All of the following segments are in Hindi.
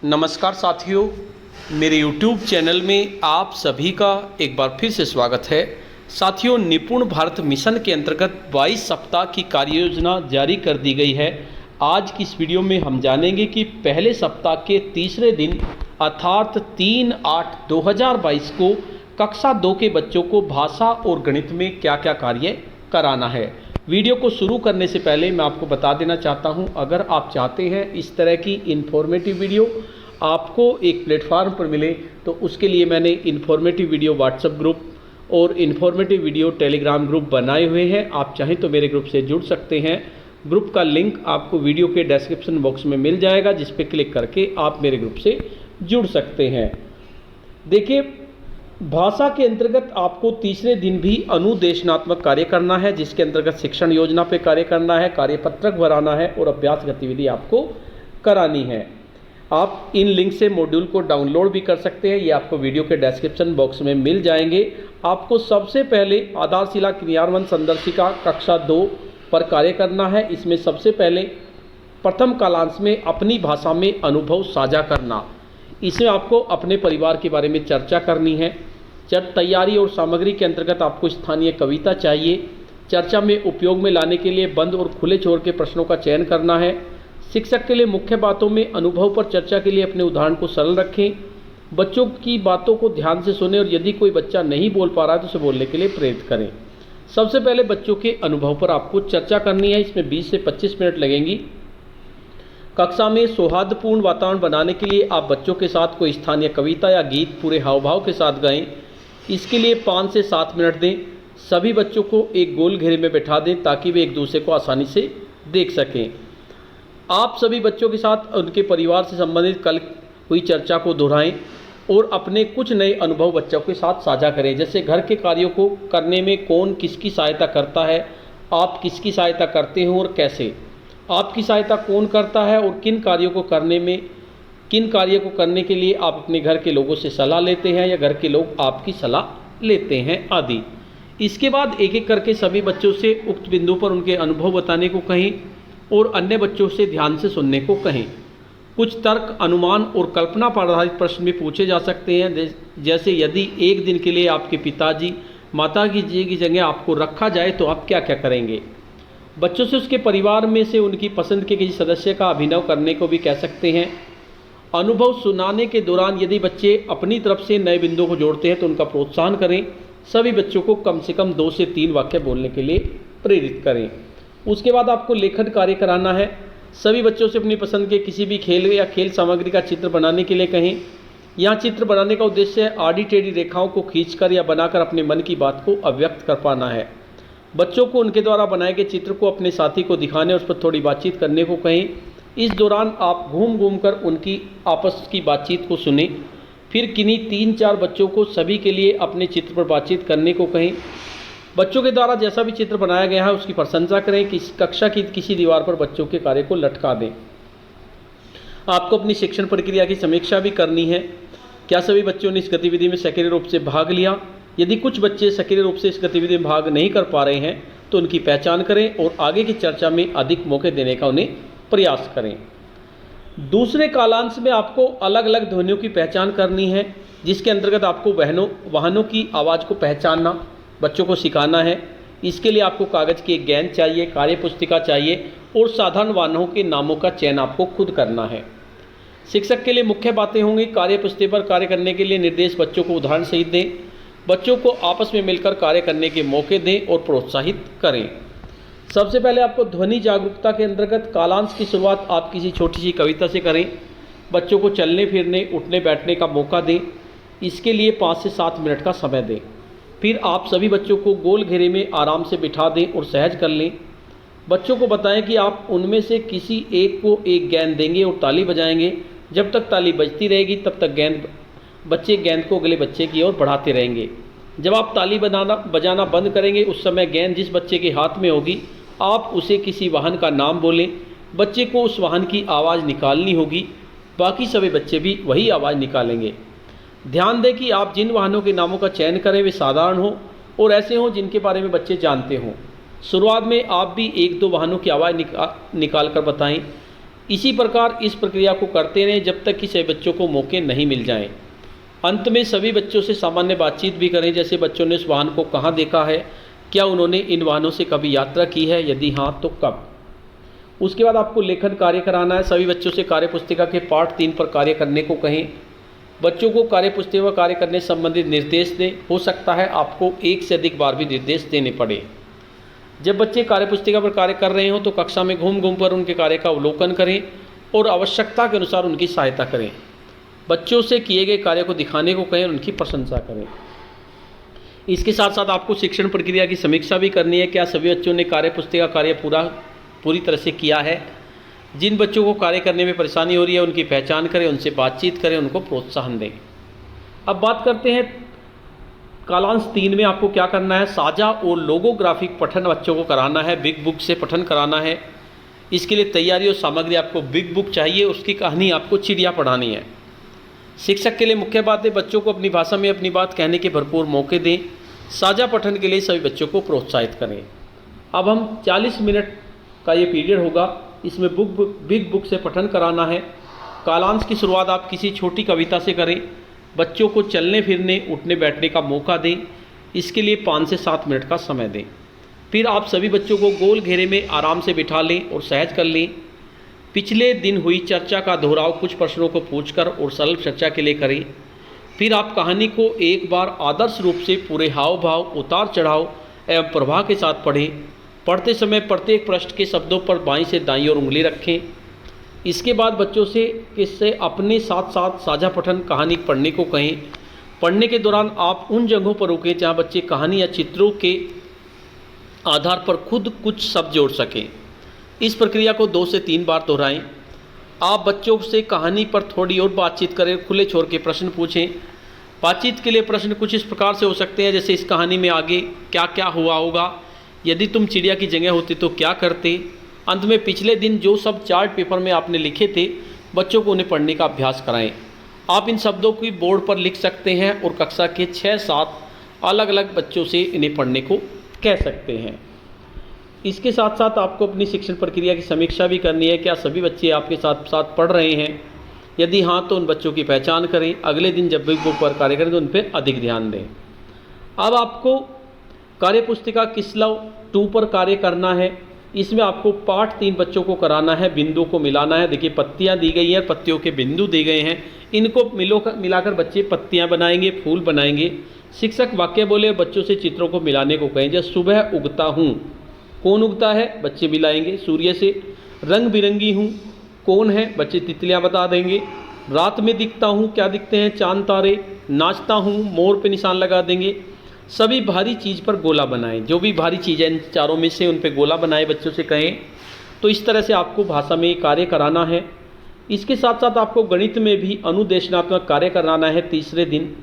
नमस्कार साथियों, मेरे YouTube चैनल में आप सभी का एक बार फिर से स्वागत है। साथियों, निपुण भारत मिशन के अंतर्गत 22 सप्ताह की कार्य योजना जारी कर दी गई है। आज की इस वीडियो में हम जानेंगे कि पहले सप्ताह के तीसरे दिन अर्थात 3/8/2022 को कक्षा 2 के बच्चों को भाषा और गणित में क्या क्या कार्य कराना है। वीडियो को शुरू करने से पहले मैं आपको बता देना चाहता हूं, अगर आप चाहते हैं इस तरह की इन्फॉर्मेटिव वीडियो आपको एक प्लेटफार्म पर मिले तो उसके लिए मैंने इन्फॉर्मेटिव वीडियो व्हाट्सएप ग्रुप और इन्फॉर्मेटिव वीडियो टेलीग्राम ग्रुप बनाए हुए हैं। आप चाहें तो मेरे ग्रुप से जुड़ सकते हैं। ग्रुप का लिंक आपको वीडियो के डिस्क्रिप्शन बॉक्स में मिल जाएगा, जिस पर क्लिक करके आप मेरे ग्रुप से जुड़ सकते हैं। देखिए, भाषा के अंतर्गत आपको तीसरे दिन भी अनुदेशनात्मक कार्य करना है, जिसके अंतर्गत शिक्षण योजना पे कार्य करना है, कार्यपत्रक भराना है और अभ्यास गतिविधि आपको करानी है। आप इन लिंक से मॉड्यूल को डाउनलोड भी कर सकते हैं, ये आपको वीडियो के डिस्क्रिप्शन बॉक्स में मिल जाएंगे। आपको सबसे पहले आधारशिला क्रियान्वयन संदर्शिका कक्षा 2 पर कार्य करना है। इसमें सबसे पहले प्रथम कालांश में अपनी भाषा में अनुभव साझा करना। इसमें आपको अपने परिवार के बारे में चर्चा करनी है। तैयारी और सामग्री के अंतर्गत आपको स्थानीय कविता चाहिए। चर्चा में उपयोग में लाने के लिए बंद और खुले छोर के प्रश्नों का चयन करना है। शिक्षक के लिए मुख्य बातों में अनुभव पर चर्चा के लिए अपने उदाहरण को सरल रखें। बच्चों की बातों को ध्यान से सुने और यदि कोई बच्चा नहीं बोल पा रहा है तो उसे बोलने के लिए प्रेरित करें। सबसे पहले बच्चों के अनुभव पर आपको चर्चा करनी है। इसमें 20 से 25 मिनट लगेंगी। कक्षा में सौहार्दपूर्ण वातावरण बनाने के लिए आप बच्चों के साथ कोई स्थानीय कविता या गीत पूरे हाव भाव के साथ गाएं। इसके लिए 5 से 7 मिनट दें। सभी बच्चों को एक गोल घेरे में बैठा दें ताकि वे एक दूसरे को आसानी से देख सकें। आप सभी बच्चों के साथ उनके परिवार से संबंधित कल हुई चर्चा को दोहराएं और अपने कुछ नए अनुभव बच्चों के साथ साझा करें। जैसे घर के कार्यों को करने में कौन किसकी सहायता करता है, आप किसकी सहायता करते हो और कैसे, आपकी सहायता कौन करता है और किन कार्यों को करने के लिए आप अपने घर के लोगों से सलाह लेते हैं या घर के लोग आपकी सलाह लेते हैं आदि। इसके बाद एक एक करके सभी बच्चों से उक्त बिंदु पर उनके अनुभव बताने को कहें और अन्य बच्चों से ध्यान से सुनने को कहें। कुछ तर्क, अनुमान और कल्पना पर आधारित प्रश्न भी पूछे जा सकते हैं। जैसे यदि एक दिन के लिए आपके पिताजी माताजी की जगह आपको रखा जाए तो आप क्या क्या करेंगे। बच्चों से उसके परिवार में से उनकी पसंद के किसी सदस्य का अभिनव करने को भी कह सकते हैं। अनुभव सुनाने के दौरान यदि बच्चे अपनी तरफ से नए बिंदुओं को जोड़ते हैं तो उनका प्रोत्साहन करें। सभी बच्चों को कम से कम 2 से 3 वाक्य बोलने के लिए प्रेरित करें। उसके बाद आपको लेखन कार्य कराना है। सभी बच्चों से अपनी पसंद के किसी भी खेल या खेल सामग्री का चित्र बनाने के लिए कहें। यहाँ चित्र बनाने का उद्देश्य आड़ी टेढ़ी रेखाओं को खींचकर या बनाकर अपने मन की बात को अभिव्यक्त कर पाना है। बच्चों को उनके द्वारा बनाए गए चित्र को अपने साथी को दिखाने और उस पर थोड़ी बातचीत करने को कहें। इस दौरान आप घूम घूम कर उनकी आपस की बातचीत को सुनें। फिर किन्हीं 3-4 बच्चों को सभी के लिए अपने चित्र पर बातचीत करने को कहें। बच्चों के द्वारा जैसा भी चित्र बनाया गया है उसकी प्रशंसा करें। कक्षा की किसी दीवार पर बच्चों के कार्य को लटका दें। आपको अपनी शिक्षण प्रक्रिया की समीक्षा भी करनी है। क्या सभी बच्चों ने इस गतिविधि में सक्रिय रूप से भाग लिया? यदि कुछ बच्चे सक्रिय रूप से इस गतिविधि में भाग नहीं कर पा रहे हैं तो उनकी पहचान करें और आगे की चर्चा में अधिक मौके देने का उन्हें प्रयास करें। दूसरे कालांश में आपको अलग अलग ध्वनियों की पहचान करनी है, जिसके अंतर्गत आपको वाहनों की आवाज़ को पहचानना बच्चों को सिखाना है। इसके लिए आपको कागज़ की एक गेंद चाहिए, कार्य पुस्तिका चाहिए और साधारण वाहनों के नामों का चयन आपको खुद करना है। शिक्षक के लिए मुख्य बातें होंगी। कार्य पुस्तिका पर कार्य करने के लिए निर्देश बच्चों को उदाहरण सहित दें। बच्चों को आपस में मिलकर कार्य करने के मौके दें और प्रोत्साहित करें। सबसे पहले आपको ध्वनि जागरूकता के अंतर्गत कालांश की शुरुआत आप किसी छोटी सी कविता से करें। बच्चों को चलने फिरने, उठने बैठने का मौका दें। इसके लिए 5 से 7 मिनट का समय दें। फिर आप सभी बच्चों को गोल घेरे में आराम से बिठा दें और सहज कर लें। बच्चों को बताएं कि आप उनमें से किसी एक को एक गेंद देंगे और ताली बजाएंगे। जब तक ताली बजती रहेगी तब तक बच्चे गेंद को अगले बच्चे की ओर बढ़ाते रहेंगे। जब आप ताली बजाना बंद करेंगे उस समय गेंद जिस बच्चे के हाथ में होगी आप उसे किसी वाहन का नाम बोलें। बच्चे को उस वाहन की आवाज़ निकालनी होगी। बाकी सभी बच्चे भी वही आवाज़ निकालेंगे। ध्यान दें कि आप जिन वाहनों के नामों का चयन करें वे साधारण हों और ऐसे हों जिनके बारे में बच्चे जानते हों। शुरुआत में आप भी 1-2 वाहनों की आवाज़ निकाल कर बताएं। इसी प्रकार इस प्रक्रिया को करते रहें जब तक कि सभी बच्चों को मौके नहीं मिल जाएं। अंत में सभी बच्चों से सामान्य बातचीत भी करें, जैसे बच्चों ने इस वाहन को कहाँ देखा है, क्या उन्होंने इन वाहनों से कभी यात्रा की है, यदि हाँ तो कब। उसके बाद आपको लेखन कार्य कराना है। सभी बच्चों से कार्य पुस्तिका के पार्ट 3 पर कार्य करने को कहें। बच्चों को कार्य पुस्तिका कार्य करने से संबंधित निर्देश दें। हो सकता है आपको एक से अधिक बार भी निर्देश देने पड़े। जब बच्चे कार्य पुस्तिका पर कार्य कर रहे हों तो कक्षा में घूम घूम कर उनके कार्य का अवलोकन करें और आवश्यकता के अनुसार उनकी सहायता करें। बच्चों से किए गए कार्य को दिखाने को कहें और उनकी प्रशंसा करें। इसके साथ साथ आपको शिक्षण प्रक्रिया की समीक्षा भी करनी है। क्या सभी बच्चों ने कार्य पुस्तिका कार्य पूरी तरह से किया है। जिन बच्चों को कार्य करने में परेशानी हो रही है उनकी पहचान करें, उनसे बातचीत करें, उनको प्रोत्साहन दें। अब बात करते हैं कालांश 3 में आपको क्या करना है। साझा और लोगोग्राफिक पठन बच्चों को कराना है, बिग बुक से पठन कराना है। इसके लिए तैयारी और सामग्री आपको बिग बुक चाहिए, उसकी कहानी आपको चिड़िया पढ़ानी है। शिक्षक के लिए मुख्य बात है बच्चों को अपनी भाषा में अपनी बात कहने के भरपूर मौके दें। साझा पठन के लिए सभी बच्चों को प्रोत्साहित करें। अब हम 40 मिनट का ये पीरियड होगा, इसमें बिग बुक से पठन कराना है। कालांश की शुरुआत आप किसी छोटी कविता से करें। बच्चों को चलने फिरने उठने बैठने का मौका दें। इसके लिए 5 से 7 मिनट का समय दें। फिर आप सभी बच्चों को गोल घेरे में आराम से बिठा लें और सहज कर लें। पिछले दिन हुई चर्चा का दोहराव कुछ प्रश्नों को पूछकर और सरल चर्चा के लिए करें। फिर आप कहानी को एक बार आदर्श रूप से पूरे हाव भाव, उतार चढ़ाव एवं प्रवाह के साथ पढ़ें। पढ़ते समय प्रत्येक पृष्ठ के शब्दों पर बाईं से दाईं ओर उंगली रखें। इसके बाद बच्चों से किससे अपने साथ साथ साझा पठन कहानी पढ़ने को कहें। पढ़ने के दौरान आप उन जगहों पर रुकें जहाँ बच्चे कहानी या चित्रों के आधार पर खुद कुछ शब्द जोड़ सकें। इस प्रक्रिया को 2 से 3 बार दोहराएं। आप बच्चों से कहानी पर थोड़ी और बातचीत करें, खुले छोर के प्रश्न पूछें। बातचीत के लिए प्रश्न कुछ इस प्रकार से हो सकते हैं, जैसे इस कहानी में आगे क्या क्या हुआ होगा, यदि तुम चिड़िया की जगह होते तो क्या करते। अंत में पिछले दिन जो सब चार्ट पेपर में आपने लिखे थे बच्चों को उन्हें पढ़ने का अभ्यास कराएं। आप इन शब्दों की बोर्ड पर लिख सकते हैं और कक्षा के 6-7 अलग अलग बच्चों से इन्हें पढ़ने को कह सकते हैं। इसके साथ साथ आपको अपनी शिक्षण प्रक्रिया की समीक्षा भी करनी है। क्या सभी बच्चे आपके साथ साथ पढ़ रहे हैं, यदि हाँ तो उन बच्चों की पहचान करें। अगले दिन जब भी बुक पर कार्य करें तो उन पर अधिक ध्यान दें। अब आपको कार्य पुस्तिका किसलव 2 पर कार्य करना है। इसमें आपको पार्ट 3 बच्चों को कराना है, बिंदुओं को मिलाना है। देखिए पत्तियां दी गई हैं, पत्तियों के बिंदु दिए गए हैं, इनको मिलाकर बच्चे पत्तियां बनाएंगे, फूल बनाएंगे। शिक्षक वाक्य बोले, बच्चों से चित्रों को मिलाने को कहें। जैसे सुबह उगता हूँ, कौन उगता है, बच्चे मिलाएंगे सूर्य से। रंग बिरंगी हूँ, कौन है, बच्चे तितलियाँ बता देंगे। रात में दिखता हूँ, क्या दिखते हैं, चांद तारे। नाचता हूँ, मोर पे निशान लगा देंगे। सभी भारी चीज़ पर गोला बनाएं, जो भी भारी चीज़ है इन चारों में से उन पे गोला बनाएं, बच्चों से कहें। तो इस तरह से आपको भाषा में कार्य कराना है। इसके साथ साथ आपको गणित में भी अनुदेशनात्मक कार्य कराना है तीसरे दिन,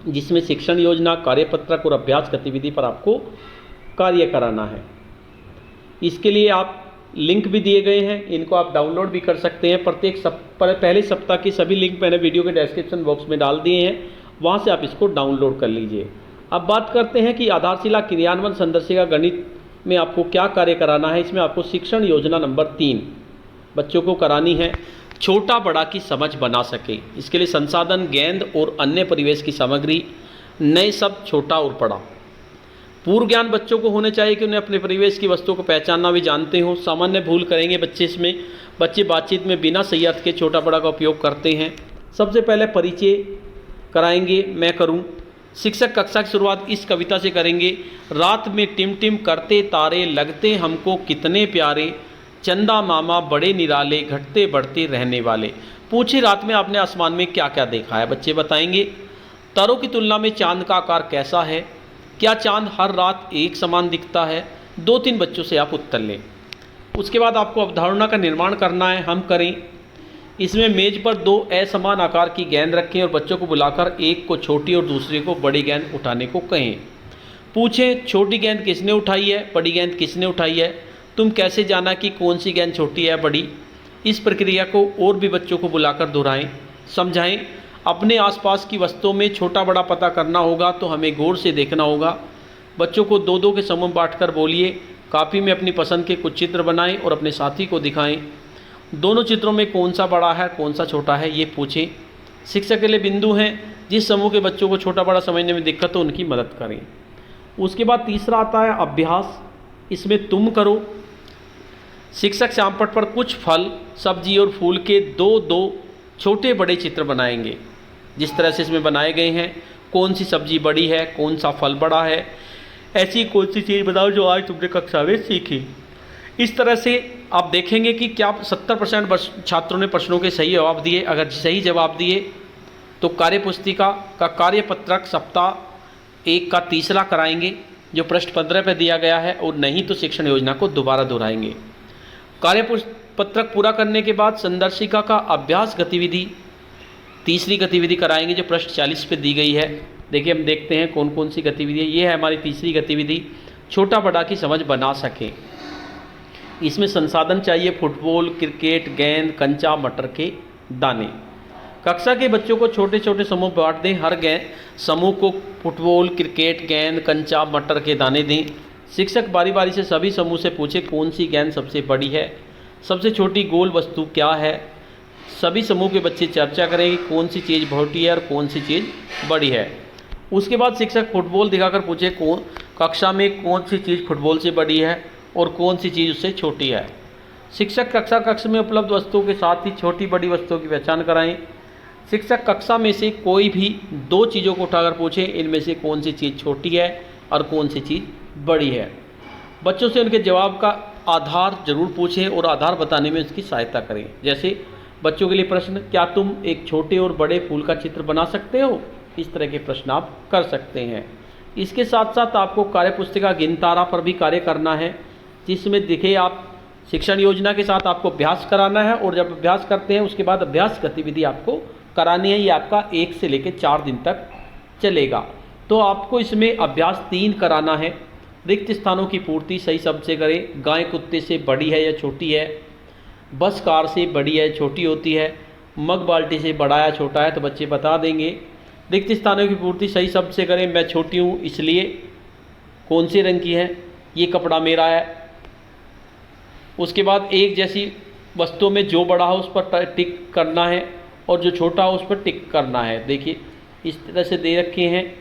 जिसमें शिक्षण योजना, कार्यपत्रक और अभ्यास गतिविधि पर आपको कार्य कराना है। इसके लिए आप लिंक भी दिए गए हैं, इनको आप डाउनलोड भी कर सकते हैं। पहले सप्ताह की सभी लिंक मैंने वीडियो के डिस्क्रिप्शन बॉक्स में डाल दिए हैं, वहाँ से आप इसको डाउनलोड कर लीजिए। अब बात करते हैं कि आधारशिला क्रियान्वयन संदर्शिका गणित में आपको क्या कार्य कराना है। इसमें आपको शिक्षण योजना नंबर 3 बच्चों को करानी है। छोटा बड़ा की समझ बना सके, इसके लिए संसाधन, गेंद और अन्य परिवेश की सामग्री, नए शब्द, छोटा और बड़ा। पूर्व ज्ञान बच्चों को होने चाहिए कि उन्हें अपने परिवेश की वस्तुओं को पहचानना भी जानते हो। सामान्य भूल करेंगे बच्चे इसमें। बच्चे बातचीत में बिना सही अर्थ के छोटा बड़ा का उपयोग करते हैं। सबसे पहले परिचय कराएंगे, मैं करूं। शिक्षक कक्षा की शुरुआत इस कविता से करेंगे। रात में टिम टिम करते तारे, लगते हमको कितने प्यारे। चंदा मामा बड़े निराले, घटते बढ़ते रहने वाले। पूछे रात में आपने आसमान में क्या क्या देखा है, बच्चे बताएंगे। तारों की तुलना में चांद का आकार कैसा है, क्या चांद हर रात एक समान दिखता है। 2-3 बच्चों से आप उत्तर लें। उसके बाद आपको अवधारणा का निर्माण करना है, हम करें। इसमें मेज पर 2 असमान आकार की गेंद रखें और बच्चों को बुलाकर एक को छोटी और दूसरे को बड़ी गेंद उठाने को कहें। पूछें छोटी गेंद किसने उठाई है, बड़ी गेंद किसने उठाई है। तुम कैसे जाना कि कौन सी गेंद छोटी है बड़ी। इस प्रक्रिया को और भी बच्चों को बुलाकर दोहराएं, समझाएं। अपने आसपास की वस्तुओं में छोटा बड़ा पता करना होगा तो हमें गौर से देखना होगा। बच्चों को 2-2 के समूह बांटकर बोलिए। कापी में अपनी पसंद के कुछ चित्र बनाएं और अपने साथी को दिखाएं। दोनों चित्रों में कौन सा बड़ा है कौन सा छोटा है ये पूछें। शिक्षक के लिए बिंदु हैं, जिस समूह के बच्चों को छोटा बड़ा समझने में दिक्कत हो उनकी मदद करें। उसके बाद तीसरा आता है अभ्यास, इसमें तुम करो। शिक्षक श्यामपट्ट पर कुछ फल, सब्जी और फूल के दो दो छोटे बड़े चित्र बनाएंगे, जिस तरह से इसमें बनाए गए हैं। कौन सी सब्जी बड़ी है, कौन सा फल बड़ा है, ऐसी कौन सी चीज़ बताओ जो आज तुमने कक्षा में सीखी। इस तरह से आप देखेंगे कि क्या 70% छात्रों ने प्रश्नों के सही जवाब दिए। अगर सही जवाब दिए तो कार्यपुस्तिका का कार्यपत्रक सप्ताह 1 का तीसरा कराएंगे, जो पृष्ठ 15 पर दिया गया है, और नहीं तो शिक्षण योजना को दोबारा दोहराएंगे। कार्यपत्रक पूरा करने के बाद संदर्शिका का अभ्यास गतिविधि, तीसरी गतिविधि कराएंगे, जो पृष्ठ 40 पे दी गई है। देखिए हम देखते हैं कौन कौन सी गतिविधि है। ये है हमारी तीसरी गतिविधि, छोटा बड़ा की समझ बना सकें। इसमें संसाधन चाहिए फुटबॉल, क्रिकेट, गेंद, कंचा, मटर के दाने। कक्षा के बच्चों को छोटे छोटे समूह बांट दें, हर समूह को फुटबॉल, क्रिकेट, गेंद, कंचा, मटर के दाने दें। शिक्षक बारी बारी से सभी समूह से पूछे कौन सी गेंद सबसे बड़ी है, सबसे छोटी गोल वस्तु क्या है। सभी समूह के बच्चे चर्चा करें कि कौन सी चीज़ छोटी है और कौन सी चीज़ बड़ी है। उसके बाद शिक्षक फुटबॉल दिखाकर पूछे कक्षा में कौन सी चीज़ फुटबॉल से बड़ी है और कौन सी चीज़ उससे छोटी है। शिक्षक कक्ष में उपलब्ध वस्तुओं के साथ ही छोटी बड़ी वस्तुओं की पहचान कराएं। शिक्षक कक्षा में से कोई भी 2 चीज़ों को उठाकर पूछें इनमें से कौन सी चीज़ छोटी है और कौन सी चीज़ बड़ी है। बच्चों से उनके जवाब का आधार जरूर पूछें और आधार बताने में उसकी सहायता करें। जैसे बच्चों के लिए प्रश्न, क्या तुम एक छोटे और बड़े फूल का चित्र बना सकते हो? इस तरह के प्रश्न आप कर सकते हैं। इसके साथ साथ आपको कार्यपुस्तिका गिनतारा पर भी कार्य करना है, जिसमें दिखे आप शिक्षण योजना के साथ आपको अभ्यास कराना है, और जब अभ्यास करते हैं उसके बाद अभ्यास गतिविधि आपको करानी है। ये आपका 1 से लेकर 4 दिन तक चलेगा। तो आपको इसमें अभ्यास 3 कराना है। रिक्त स्थानों की पूर्ति सही शब्द से करें। गाय कुत्ते से बड़ी है या छोटी है, बस कार से बड़ी है छोटी होती है, मग बाल्टी से बड़ा या छोटा है, तो बच्चे बता देंगे। रिक्त स्थानों की पूर्ति सही शब्द से करें। मैं छोटी हूँ इसलिए कौन से रंग की है, ये कपड़ा मेरा है। उसके बाद एक जैसी वस्तुओं में जो बड़ा हो उस पर टिक करना है और जो छोटा हो उस पर टिक करना है। देखिए इस तरह से दे रखे हैं,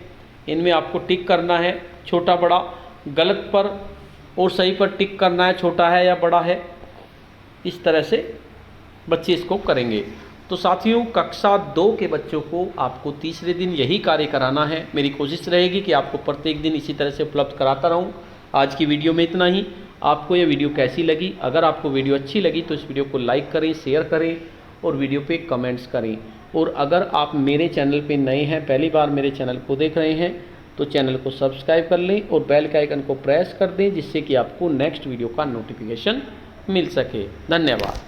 इनमें आपको टिक करना है, छोटा बड़ा। गलत पर और सही पर टिक करना है, छोटा है या बड़ा है। इस तरह से बच्चे इसको करेंगे। तो साथियों, कक्षा 2 के बच्चों को आपको तीसरे दिन यही कार्य कराना है। मेरी कोशिश रहेगी कि आपको प्रत्येक दिन इसी तरह से उपलब्ध कराता रहूं। आज की वीडियो में इतना ही। आपको ये वीडियो कैसी लगी? अगर आपको वीडियो अच्छी लगी तो इस वीडियो को लाइक करें, शेयर करें और वीडियो पे कमेंट्स करें। और अगर आप मेरे चैनल पे नए हैं, पहली बार मेरे चैनल को देख रहे हैं, तो चैनल को सब्सक्राइब कर लें और बेल के आइकन को प्रेस कर दें, जिससे कि आपको नेक्स्ट वीडियो का नोटिफिकेशन मिल सके। धन्यवाद।